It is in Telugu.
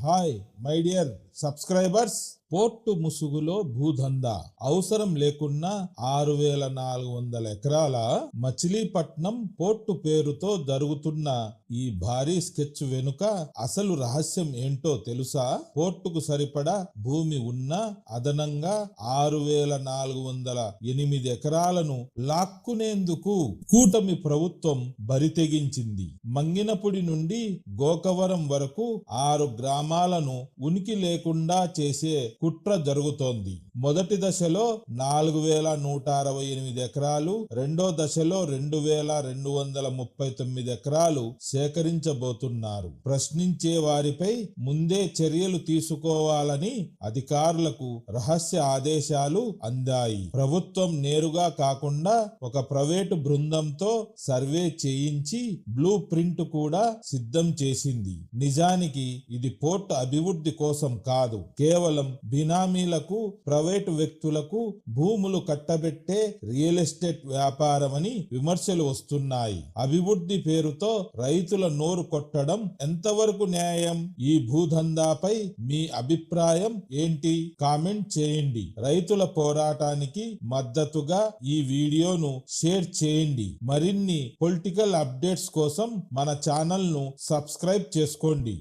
Hi my dear subscribers. Port ముసుగులో భూదందా. అవసరం లేకున్నా 6,400 ఎకరాల మచిలీపట్నం పోర్టు పేరుతో జరుగుతున్న ఈ భారీ స్కెచ్ వెనుక అసలు రహస్యం ఏంటో తెలుసా? పోర్టుకు సరిపడా భూమి ఉన్నా అదనంగా 6,408 ఎకరాలను లాక్కునేందుకు కూటమి ప్రభుత్వం బరితెగించింది. మంగినపుడి నుండి గోకవరం వరకు 6 గ్రామాలను ఉనికి లేకుండా చేసే కుట్ర జరుగుతోంది. మొదటి దశలో 4,168 ఎకరాలు, రెండో దశలో 2,239 ఎకరాలు సేకరించబోతున్నారు. ప్రశ్నించే వారిపై ముందే చర్యలు తీసుకోవాలని అధికారులకు రహస్య ఆదేశాలు అందాయి. ప్రభుత్వం నేరుగా కాకుండా ఒక ప్రైవేటు బృందంతో సర్వే చేయించి బ్లూ ప్రింట్ కూడా సిద్ధం చేసింది. నిజానికి ఇది పోర్టు అభివృద్ధి కోసం కాదు, కేవలం బినామీలకు, ప్రైవేటు వ్యక్తులకు భూములు కట్టబెట్టే రియల్ ఎస్టేట్ వ్యాపారమని విమర్శలు వస్తున్నాయి. అభివృద్ధి పేరుతో రైతుల నోరు కొట్టడం ఎంతవరకు న్యాయం? ఈ భూదందాపై మీ అభిప్రాయం ఏంటి? కామెంట్ చేయండి. రైతుల పోరాటానికి మద్దతుగా ఈ వీడియోను షేర్ చేయండి. మరిన్ని పొలిటికల్ అప్డేట్స్ కోసం మన ఛానల్ ను సబ్స్క్రైబ్ చేసుకోండి.